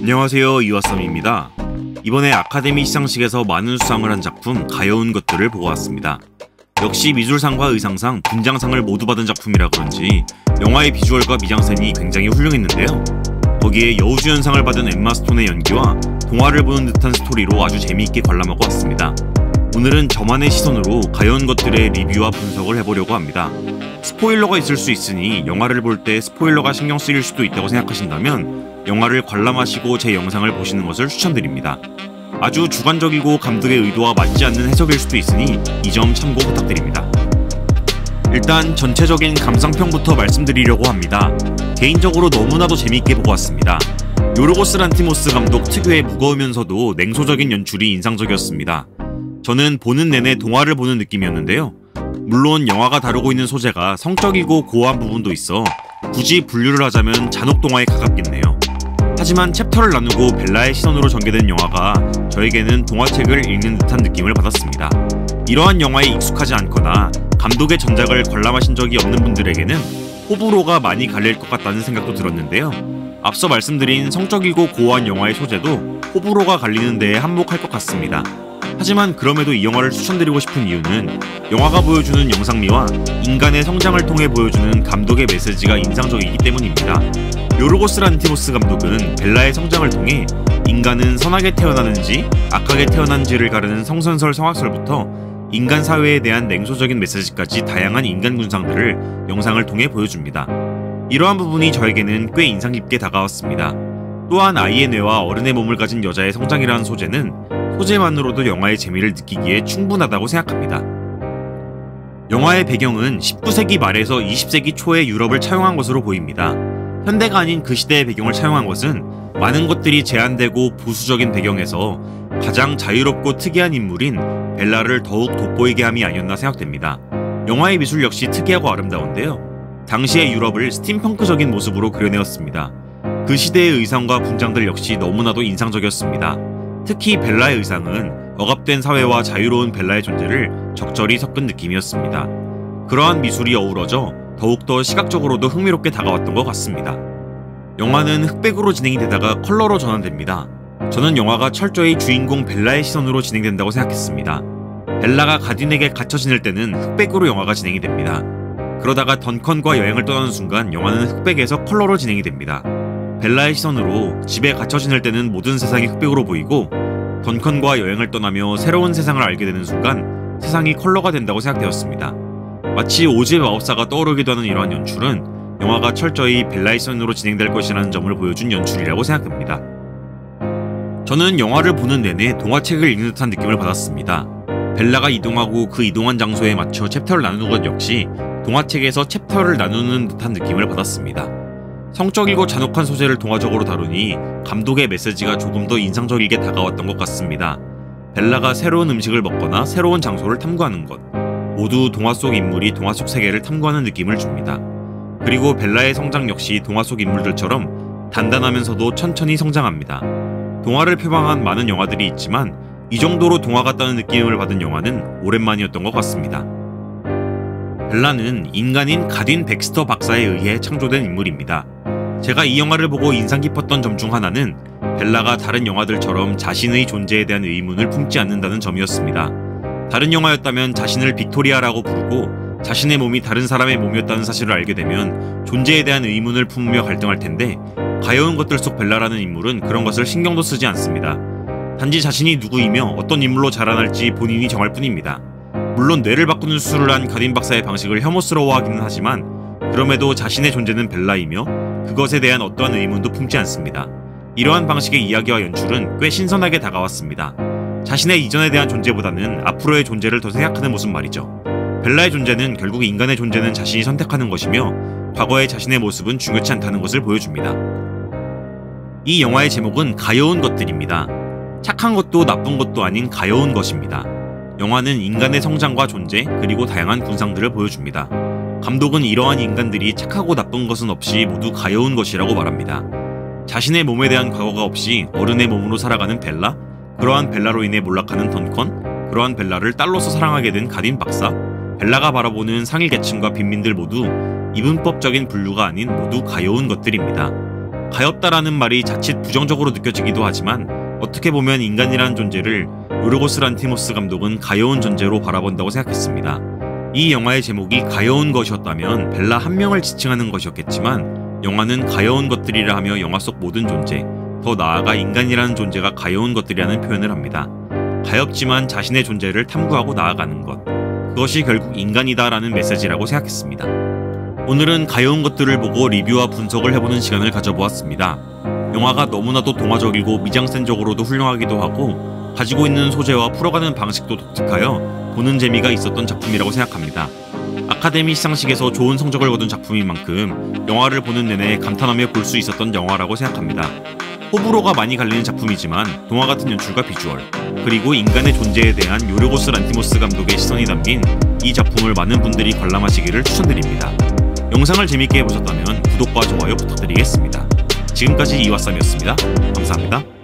안녕하세요, 이와썸입니다. 이번에 아카데미 시상식에서 많은 수상을 한 작품 가여운 것들을 보고 왔습니다. 역시 미술상과 의상상, 분장상을 모두 받은 작품이라 그런지 영화의 비주얼과 미장센이 굉장히 훌륭했는데요. 거기에 여우주연상을 받은 엠마 스톤의 연기와 동화를 보는 듯한 스토리로 아주 재미있게 관람하고 왔습니다. 오늘은 저만의 시선으로 가여운 것들의 리뷰와 분석을 해보려고 합니다. 스포일러가 있을 수 있으니 영화를 볼 때 스포일러가 신경 쓰일 수도 있다고 생각하신다면 영화를 관람하시고 제 영상을 보시는 것을 추천드립니다. 아주 주관적이고 감독의 의도와 맞지 않는 해석일 수도 있으니 이 점 참고 부탁드립니다. 일단 전체적인 감상평부터 말씀드리려고 합니다. 개인적으로 너무나도 재미있게 보고 왔습니다. 요르고스 란티모스 감독 특유의 무거우면서도 냉소적인 연출이 인상적이었습니다. 저는 보는 내내 동화를 보는 느낌이었는데요. 물론 영화가 다루고 있는 소재가 성적이고 고어한 부분도 있어 굳이 분류를 하자면 잔혹동화에 가깝겠네요. 하지만 챕터를 나누고 벨라의 시선으로 전개된 영화가 저에게는 동화책을 읽는 듯한 느낌을 받았습니다. 이러한 영화에 익숙하지 않거나 감독의 전작을 관람하신 적이 없는 분들에게는 호불호가 많이 갈릴 것 같다는 생각도 들었는데요. 앞서 말씀드린 성적이고 고어한 영화의 소재도 호불호가 갈리는 데에 한몫할 것 같습니다. 하지만 그럼에도 이 영화를 추천드리고 싶은 이유는 영화가 보여주는 영상미와 인간의 성장을 통해 보여주는 감독의 메시지가 인상적이기 때문입니다. 요르고스 란티모스 감독은 벨라의 성장을 통해 인간은 선하게 태어나는지 악하게 태어난지를 가르는 성선설 성악설부터 인간 사회에 대한 냉소적인 메시지까지 다양한 인간 군상들을 영상을 통해 보여줍니다. 이러한 부분이 저에게는 꽤 인상 깊게 다가왔습니다. 또한 아이의 뇌와 어른의 몸을 가진 여자의 성장이라는 소재는 소재만으로도 영화의 재미를 느끼기에 충분하다고 생각합니다. 영화의 배경은 19세기 말에서 20세기 초의 유럽을 차용한 것으로 보입니다. 현대가 아닌 그 시대의 배경을 차용한 것은 많은 것들이 제한되고 보수적인 배경에서 가장 자유롭고 특이한 인물인 벨라를 더욱 돋보이게 함이 아니었나 생각됩니다. 영화의 미술 역시 특이하고 아름다운데요. 당시의 유럽을 스팀펑크적인 모습으로 그려내었습니다. 그 시대의 의상과 분장들 역시 너무나도 인상적이었습니다. 특히 벨라의 의상은 억압된 사회와 자유로운 벨라의 존재를 적절히 섞은 느낌이었습니다. 그러한 미술이 어우러져 더욱더 시각적으로도 흥미롭게 다가왔던 것 같습니다. 영화는 흑백으로 진행이 되다가 컬러로 전환됩니다. 저는 영화가 철저히 주인공 벨라의 시선으로 진행된다고 생각했습니다. 벨라가 가딘에게 갇혀 지낼 때는 흑백으로 영화가 진행이 됩니다. 그러다가 던컨과 여행을 떠나는 순간 영화는 흑백에서 컬러로 진행이 됩니다. 벨라의 시선으로 집에 갇혀 지낼 때는 모든 세상이 흑백으로 보이고 던컨과 여행을 떠나며 새로운 세상을 알게 되는 순간 세상이 컬러가 된다고 생각되었습니다. 마치 오즈의 마법사가 떠오르기도 하는 이러한 연출은 영화가 철저히 벨라의 시선으로 진행될 것이라는 점을 보여준 연출이라고 생각됩니다. 저는 영화를 보는 내내 동화책을 읽는 듯한 느낌을 받았습니다. 벨라가 이동하고 그 이동한 장소에 맞춰 챕터를 나누는 것 역시 동화책에서 챕터를 나누는 듯한 느낌을 받았습니다. 성적이고 잔혹한 소재를 동화적으로 다루니 감독의 메시지가 조금 더 인상적이게 다가왔던 것 같습니다. 벨라가 새로운 음식을 먹거나 새로운 장소를 탐구하는 것, 모두 동화 속 인물이 동화 속 세계를 탐구하는 느낌을 줍니다. 그리고 벨라의 성장 역시 동화 속 인물들처럼 단단하면서도 천천히 성장합니다. 동화를 표방한 많은 영화들이 있지만 이 정도로 동화 같다는 느낌을 받은 영화는 오랜만이었던 것 같습니다. 벨라는 인간인 가딘 백스터 박사에 의해 창조된 인물입니다. 제가 이 영화를 보고 인상 깊었던 점 중 하나는 벨라가 다른 영화들처럼 자신의 존재에 대한 의문을 품지 않는다는 점이었습니다. 다른 영화였다면 자신을 빅토리아라고 부르고 자신의 몸이 다른 사람의 몸이었다는 사실을 알게 되면 존재에 대한 의문을 품으며 갈등할 텐데 가여운 것들 속 벨라라는 인물은 그런 것을 신경도 쓰지 않습니다. 단지 자신이 누구이며 어떤 인물로 자라날지 본인이 정할 뿐입니다. 물론 뇌를 바꾸는 수술을 한 가딘 박사의 방식을 혐오스러워하기는 하지만 그럼에도 자신의 존재는 벨라이며 그것에 대한 어떠한 의문도 품지 않습니다. 이러한 방식의 이야기와 연출은 꽤 신선하게 다가왔습니다. 자신의 이전에 대한 존재보다는 앞으로의 존재를 더 생각하는 모습 말이죠. 벨라의 존재는 결국 인간의 존재는 자신이 선택하는 것이며 과거의 자신의 모습은 중요치 않다는 것을 보여줍니다. 이 영화의 제목은 가여운 것들입니다. 착한 것도 나쁜 것도 아닌 가여운 것입니다. 영화는 인간의 성장과 존재 그리고 다양한 군상들을 보여줍니다. 감독은 이러한 인간들이 착하고 나쁜 것은 없이 모두 가여운 것이라고 말합니다. 자신의 몸에 대한 과거가 없이 어른의 몸으로 살아가는 벨라, 그러한 벨라로 인해 몰락하는 던컨, 그러한 벨라를 딸로서 사랑하게 된 가딘 박사, 벨라가 바라보는 상위 계층과 빈민들 모두 이분법적인 분류가 아닌 모두 가여운 것들입니다. 가엾다라는 말이 자칫 부정적으로 느껴지기도 하지만 어떻게 보면 인간이라는 존재를 요르고스 란티모스 감독은 가여운 존재로 바라본다고 생각했습니다. 이 영화의 제목이 가여운 것이었다면 벨라 한 명을 지칭하는 것이었겠지만 영화는 가여운 것들이라 하며 영화 속 모든 존재, 더 나아가 인간이라는 존재가 가여운 것들이라는 표현을 합니다. 가엾지만 자신의 존재를 탐구하고 나아가는 것, 그것이 결국 인간이다라는 메시지라고 생각했습니다. 오늘은 가여운 것들을 보고 리뷰와 분석을 해보는 시간을 가져보았습니다. 영화가 너무나도 동화적이고 미장센적으로도 훌륭하기도 하고 가지고 있는 소재와 풀어가는 방식도 독특하여 보는 재미가 있었던 작품이라고 생각합니다. 아카데미 시상식에서 좋은 성적을 거둔 작품인 만큼 영화를 보는 내내 감탄하며 볼 수 있었던 영화라고 생각합니다. 호불호가 많이 갈리는 작품이지만 동화 같은 연출과 비주얼, 그리고 인간의 존재에 대한 요르고스 란티모스 감독의 시선이 담긴 이 작품을 많은 분들이 관람하시기를 추천드립니다. 영상을 재밌게 보셨다면 구독과 좋아요 부탁드리겠습니다. 지금까지 이왓삼이었습니다. 감사합니다.